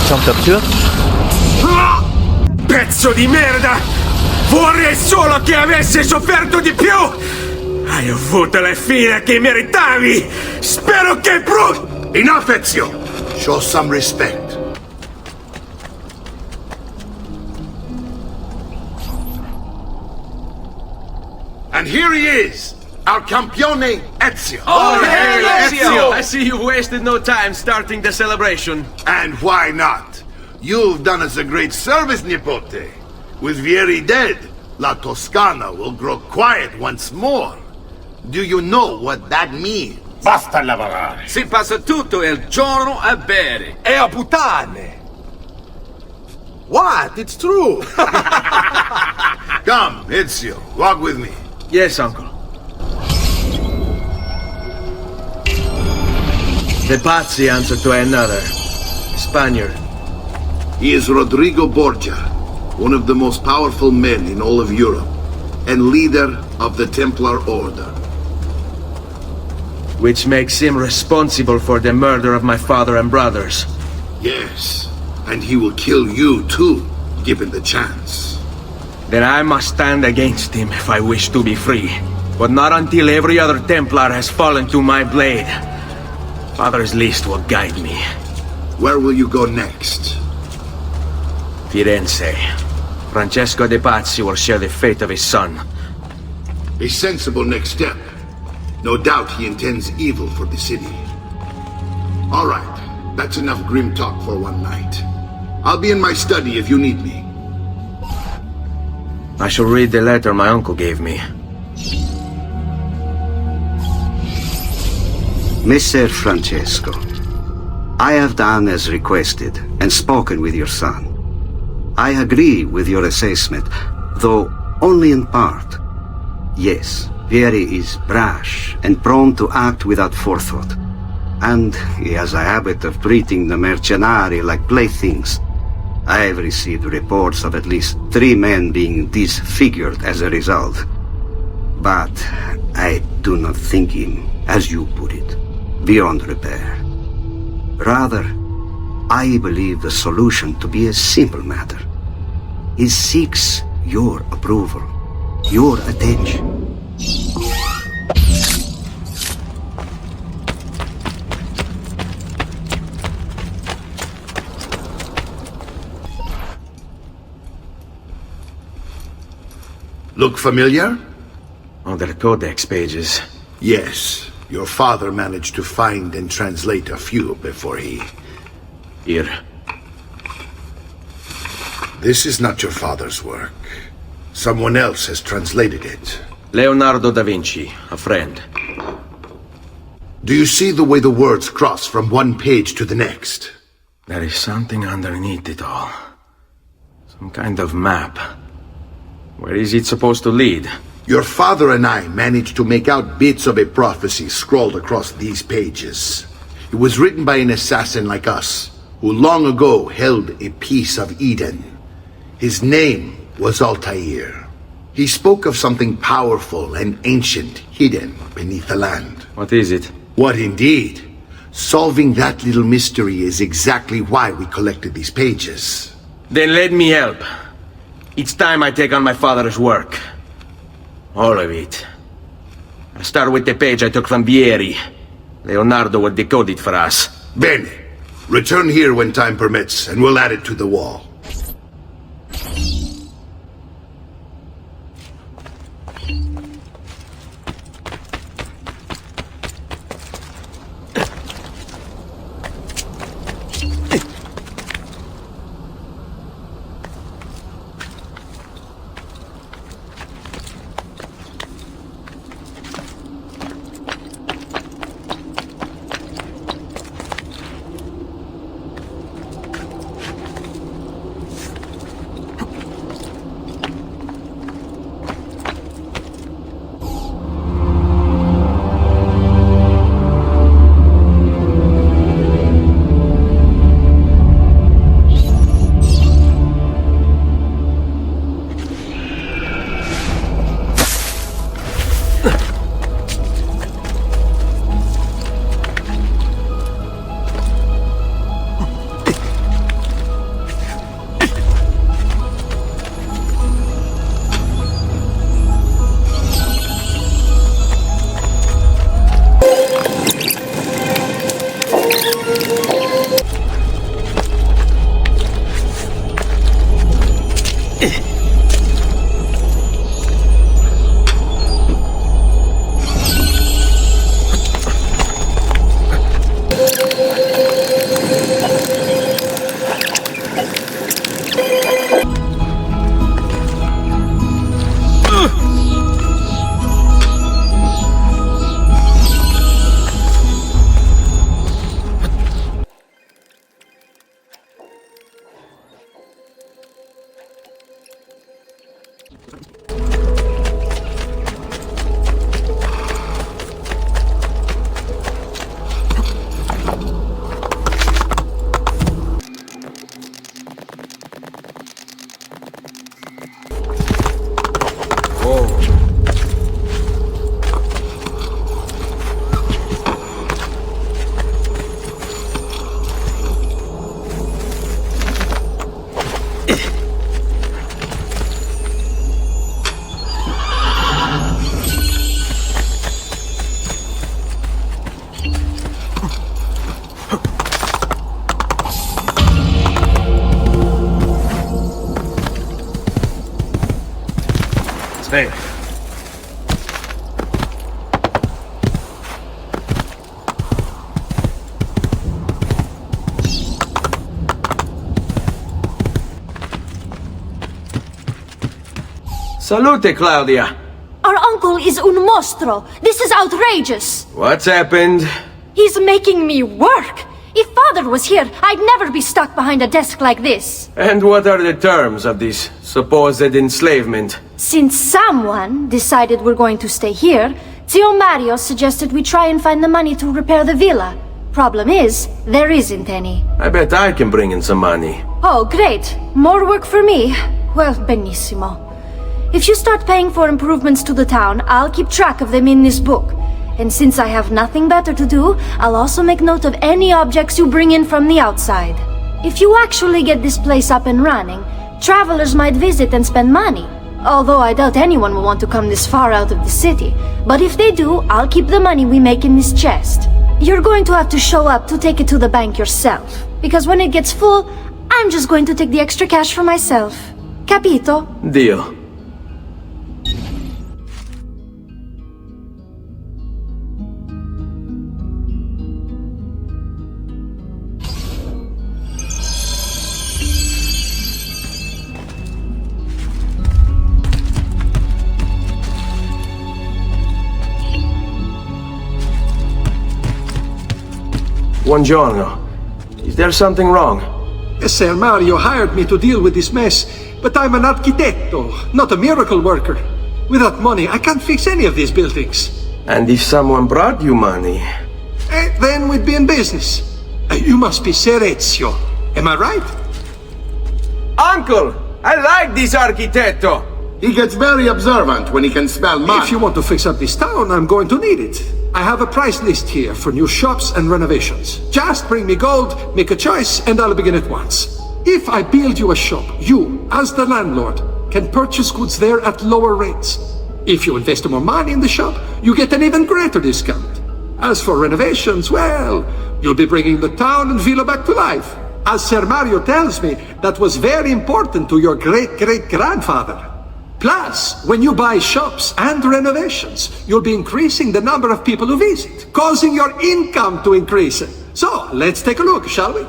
trong tập trước. Pezzo di merda! Vorrei solo che avessi sofferto di più! Hai avuto la fine che meritavi! Spero che Enough, Ezio! Show some respect. And here he is, our campione Ezio. Oh, hey, Ezio! I see you've wasted no time starting the celebration. And why not? You've done us a great service, Nipote. With Vieri dead, La Toscana will grow quiet once more. Do you know what that means? Basta lavorare. Si passa tutto il giorno a bere. E a puttane! What? It's true! Come, Ezio, walk with me. Yes, uncle. The Pazzi answer to another. Spaniard. He is Rodrigo Borgia, one of the most powerful men in all of Europe, and leader of the Templar Order. Which makes him responsible for the murder of my father and brothers. Yes, and he will kill you too, given the chance. Then I must stand against him if I wish to be free. But not until every other Templar has fallen to my blade. Father's list will guide me. Where will you go next? Firenze. Francesco de Pazzi will share the fate of his son. A sensible next step. No doubt he intends evil for the city. All right, that's enough grim talk for one night. I'll be in my study if you need me. I shall read the letter my uncle gave me. Messer Francesco, I have done as requested and spoken with your son. I agree with your assessment, though only in part. Yes, Vieri is brash and prone to act without forethought. And he has a habit of treating the mercenari like playthings. I have received reports of at least 3 men being disfigured as a result. But I do not think him, as you put it, beyond repair. Rather, I believe the solution to be a simple matter. He seeks your approval, your attention. Look familiar? Oh, their codex pages. Yes, your father managed to find and translate a few before he... Here. This is not your father's work. Someone else has translated it. Leonardo da Vinci, a friend. Do you see the way the words cross from one page to the next? There is something underneath it all. Some kind of map. Where is it supposed to lead? Your father and I managed to make out bits of a prophecy scrawled across these pages. It was written by an assassin like us, who long ago held a piece of Eden. His name was Altair. He spoke of something powerful and ancient hidden beneath the land. What is it? What indeed? Solving that little mystery is exactly why we collected these pages. Then let me help. It's time I take on my father's work. All of it. I'll start with the page I took from Vieri. Leonardo will decode it for us. Bene. Return here when time permits, and we'll add it to the wall. Hey. Salute, Claudia. Our uncle is un mostro. This is outrageous. What's happened? He's making me work. If father was here, I'd never be stuck behind a desk like this. And what are the terms of this supposed enslavement? Since someone decided we're going to stay here, Zio Mario suggested we try and find the money to repair the villa. Problem is, there isn't any. I bet I can bring in some money. Oh, great. More work for me. Well, benissimo. If you start paying for improvements to the town, I'll keep track of them in this book. And since I have nothing better to do, I'll also make note of any objects you bring in from the outside. If you actually get this place up and running, travelers might visit and spend money. Although I doubt anyone will want to come this far out of the city. But if they do, I'll keep the money we make in this chest. You're going to have to show up to take it to the bank yourself. Because when it gets full, I'm just going to take the extra cash for myself. Capito? Deal. Buongiorno. Is there something wrong? Ser Mario hired me to deal with this mess, but I'm an architetto, not a miracle worker. Without money, I can't fix any of these buildings. And if someone brought you money? Then we'd be in business. You must be Ser Ezio, am I right? Uncle! I like this architetto! He gets very observant when he can smell money. If you want to fix up this town, I'm going to need it. I have a price list here for new shops and renovations. Just bring me gold, make a choice, and I'll begin at once. If I build you a shop, you, as the landlord, can purchase goods there at lower rates. If you invest more money in the shop, you get an even greater discount. As for renovations, well, you'll be bringing the town and villa back to life. As Ser Mario tells me, that was very important to your great-great-grandfather. Plus, when you buy shops and renovations, you'll be increasing the number of people who visit, causing your income to increase. So, let's take a look, shall we?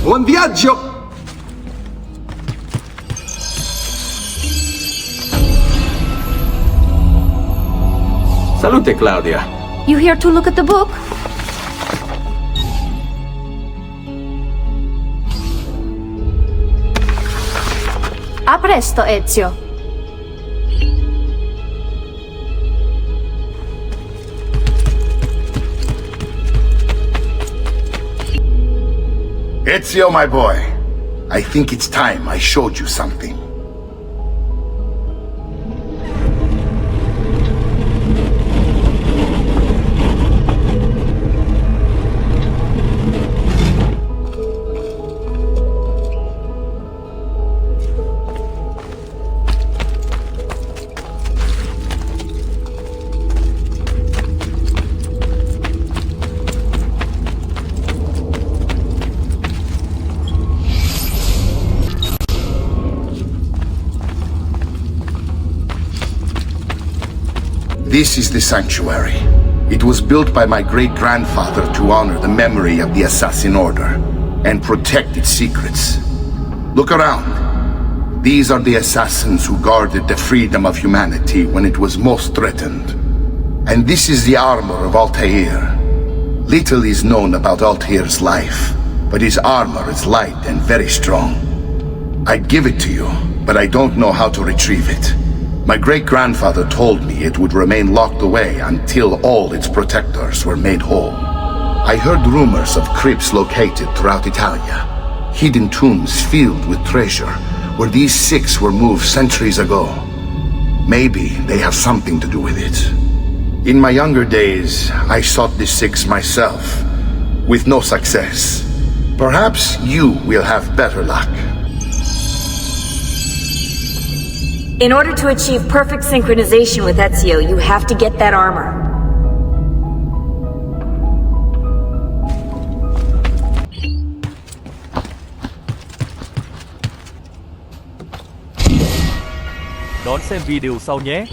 Buon viaggio! Salute, Claudia. You here to look at the book? A presto, Ezio. Ezio, my boy, I think it's time I showed you something. This is the sanctuary. It was built by my great-grandfather to honor the memory of the Assassin Order and protect its secrets. Look around. These are the assassins who guarded the freedom of humanity when it was most threatened. And this is the armor of Altair. Little is known about Altair's life, but his armor is light and very strong. I'd give it to you, but I don't know how to retrieve it. My great-grandfather told me it would remain locked away until all its protectors were made whole. I heard rumors of crypts located throughout Italia, hidden tombs filled with treasure, where these six were moved centuries ago. Maybe they have something to do with it. In my younger days, I sought the six myself, with no success. Perhaps you will have better luck. In order to achieve perfect synchronization with Ezio, you have to get that armor. Đón xem video sau nhé.